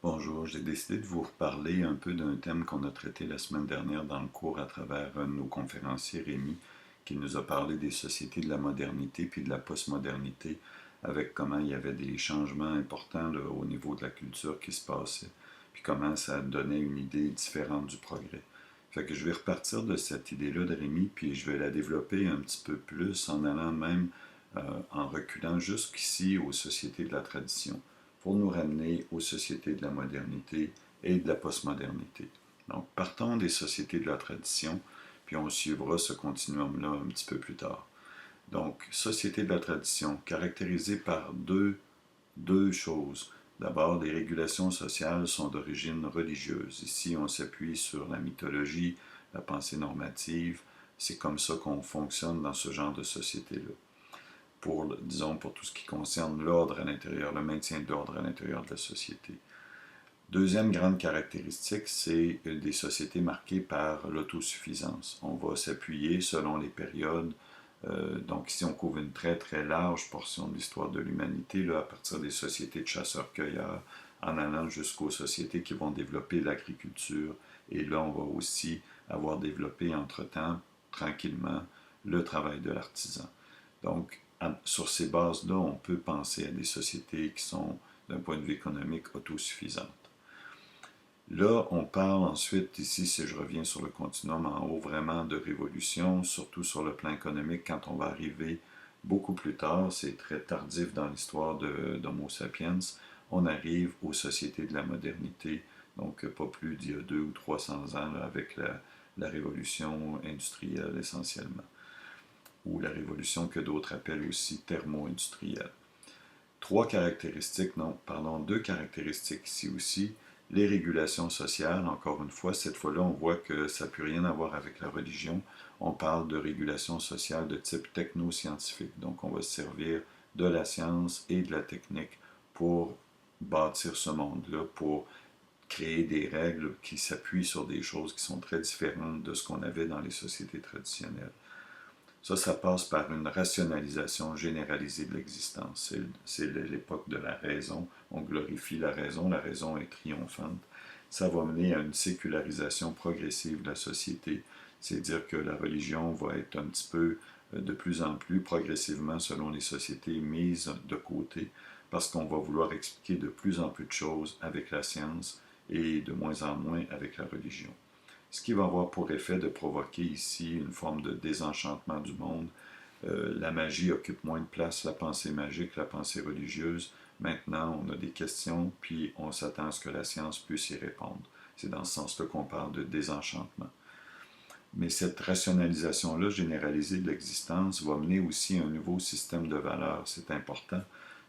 Bonjour, j'ai décidé de vous reparler un peu d'un thème qu'on a traité la semaine dernière dans le cours à travers un de nos conférenciers, Rémi, qui nous a parlé des sociétés de la modernité puis de la postmodernité, avec comment il y avait des changements importants là, au niveau de la culture qui se passaient, puis comment ça donnait une idée différente du progrès. Fait que je vais repartir de cette idée-là de Rémi, puis je vais la développer un petit peu plus en allant même en reculant jusqu'ici aux sociétés de la tradition pour nous ramener aux sociétés de la modernité et de la postmodernité. Donc, partons des sociétés de la tradition, puis on suivra ce continuum-là un petit peu plus tard. Donc, société de la tradition, caractérisée par deux choses. D'abord, les régulations sociales sont d'origine religieuse. Ici, on s'appuie sur la mythologie, la pensée normative. C'est comme ça qu'on fonctionne dans ce genre de société-là pour, disons, pour tout ce qui concerne l'ordre à l'intérieur, le maintien de l'ordre à l'intérieur de la société. Deuxième grande caractéristique, c'est des sociétés marquées par l'autosuffisance. On va s'appuyer selon les périodes. Donc ici, on couvre une très très large portion de l'histoire de l'humanité, là, à partir des sociétés de chasseurs-cueilleurs, en allant jusqu'aux sociétés qui vont développer l'agriculture. Et là, on va aussi avoir développé entre-temps, tranquillement, le travail de l'artisan. Donc, sur ces bases-là, on peut penser à des sociétés qui sont, d'un point de vue économique, autosuffisantes. Là, on parle ensuite, ici, si je reviens sur le continuum en haut, vraiment de révolution, surtout sur le plan économique, quand on va arriver beaucoup plus tard, c'est très tardif dans l'histoire d'Homo sapiens, on arrive aux sociétés de la modernité, donc pas plus d'il y a 200 ou 300 ans, là, avec la révolution industrielle essentiellement, ou la révolution que d'autres appellent aussi thermo-industrielle. Trois caractéristiques, non, pardon, deux caractéristiques ici aussi. Les régulations sociales, encore une fois, cette fois-là, on voit que ça n'a plus rien à voir avec la religion. On parle de régulation sociale de type techno-scientifique. Donc, on va se servir de la science et de la technique pour bâtir ce monde-là, pour créer des règles qui s'appuient sur des choses qui sont très différentes de ce qu'on avait dans les sociétés traditionnelles. Ça passe par une rationalisation généralisée de l'existence. C'est l'époque de la raison. On glorifie la raison est triomphante. Ça va mener à une sécularisation progressive de la société. C'est-à-dire que la religion va être un petit peu, de plus en plus, progressivement, selon les sociétés, mise de côté, parce qu'on va vouloir expliquer de plus en plus de choses avec la science et de moins en moins avec la religion. Ce qui va avoir pour effet de provoquer ici une forme de désenchantement du monde. La magie occupe moins de place, la pensée magique, la pensée religieuse. Maintenant, on a des questions, puis on s'attend à ce que la science puisse y répondre. C'est dans ce sens-là qu'on parle de désenchantement. Mais cette rationalisation-là généralisée de l'existence va mener aussi à un nouveau système de valeurs. C'est important.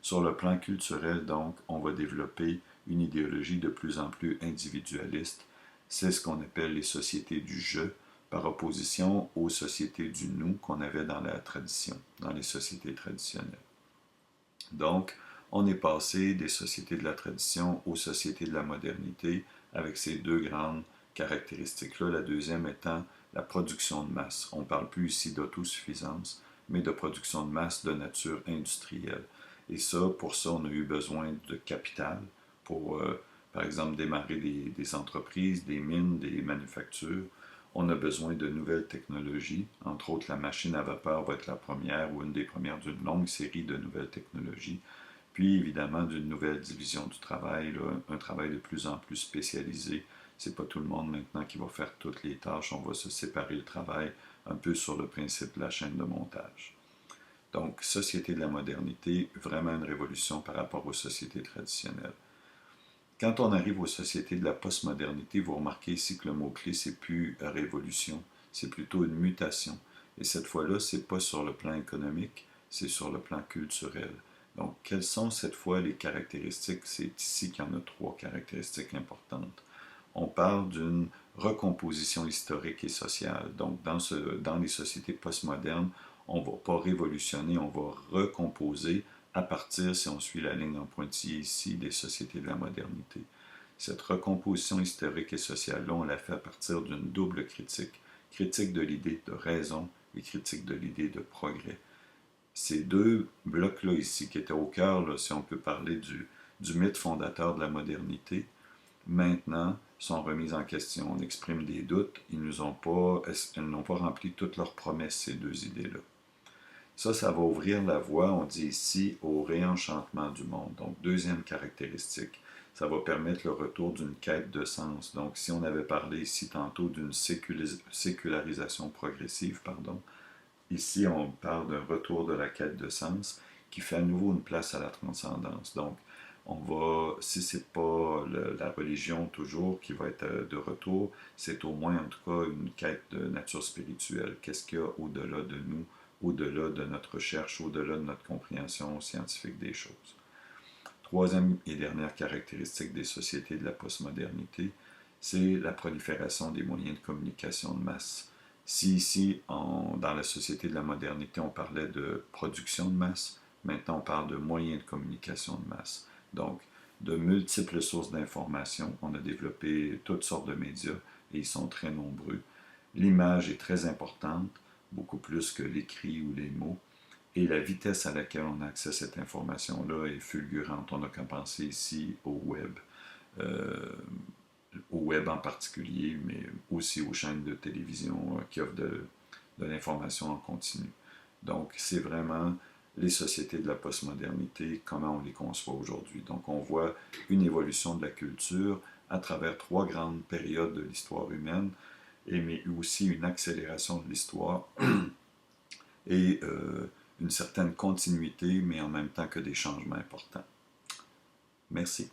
Sur le plan culturel, donc, on va développer une idéologie de plus en plus individualiste. C'est ce qu'on appelle les sociétés du je, par opposition aux sociétés du nous qu'on avait dans la tradition, dans les sociétés traditionnelles. Donc, on est passé des sociétés de la tradition aux sociétés de la modernité avec ces deux grandes caractéristiques-là. La deuxième étant la production de masse. On ne parle plus ici d'autosuffisance, mais de production de masse de nature industrielle. Et ça, pour ça, on a eu besoin de capital pour, par exemple, démarrer des entreprises, des mines, des manufactures. On a besoin de nouvelles technologies. Entre autres, la machine à vapeur va être la première ou une des premières d'une longue série de nouvelles technologies. Puis, évidemment, d'une nouvelle division du travail, là, un travail de plus en plus spécialisé. C'est pas tout le monde maintenant qui va faire toutes les tâches. On va se séparer le travail un peu sur le principe de la chaîne de montage. Donc, société de la modernité, vraiment une révolution par rapport aux sociétés traditionnelles. Quand on arrive aux sociétés de la postmodernité, vous remarquez ici que le mot-clé, c'est plus révolution, c'est plutôt une mutation. Et cette fois-là, c'est pas sur le plan économique, c'est sur le plan culturel. Donc, quelles sont cette fois les caractéristiques? C'est ici qu'il y en a trois caractéristiques importantes. On parle d'une recomposition historique et sociale. Donc, dans les sociétés postmodernes, on ne va pas révolutionner, on va recomposer à partir, si on suit la ligne en pointillé ici, des sociétés de la modernité. Cette recomposition historique et sociale-là, on l'a fait à partir d'une double critique. Critique de l'idée de raison et critique de l'idée de progrès. Ces deux blocs-là ici, qui étaient au cœur, là, si on peut parler du mythe fondateur de la modernité, maintenant sont remises en question. On exprime des doutes, elles n'ont pas rempli toutes leurs promesses, ces deux idées-là. Ça va ouvrir la voie, on dit ici, au réenchantement du monde. Donc, deuxième caractéristique, ça va permettre le retour d'une quête de sens. Donc, si on avait parlé ici tantôt d'une sécularisation progressive, ici on parle d'un retour de la quête de sens qui fait à nouveau une place à la transcendance. Donc, si c'est pas la religion toujours qui va être de retour, c'est au moins en tout cas une quête de nature spirituelle. Qu'est-ce qu'il y a au-delà de nous, au-delà de notre recherche, au-delà de notre compréhension scientifique des choses. Troisième et dernière caractéristique des sociétés de la postmodernité, c'est la prolifération des moyens de communication de masse. Si ici, dans la société de la modernité, on parlait de production de masse, maintenant on parle de moyens de communication de masse. Donc, de multiples sources d'informations, on a développé toutes sortes de médias et ils sont très nombreux. L'image est très importante, beaucoup plus que l'écrit ou les mots. Et la vitesse à laquelle on a accès à cette information-là est fulgurante. On n'a qu'à penser ici euh, au web en particulier, mais aussi aux chaînes de télévision qui offrent de l'information en continu. Donc, c'est vraiment les sociétés de la postmodernité, comment on les conçoit aujourd'hui. Donc, on voit une évolution de la culture à travers trois grandes périodes de l'histoire humaine, mais aussi une accélération de l'histoire et une certaine continuité, mais en même temps que des changements importants. Merci.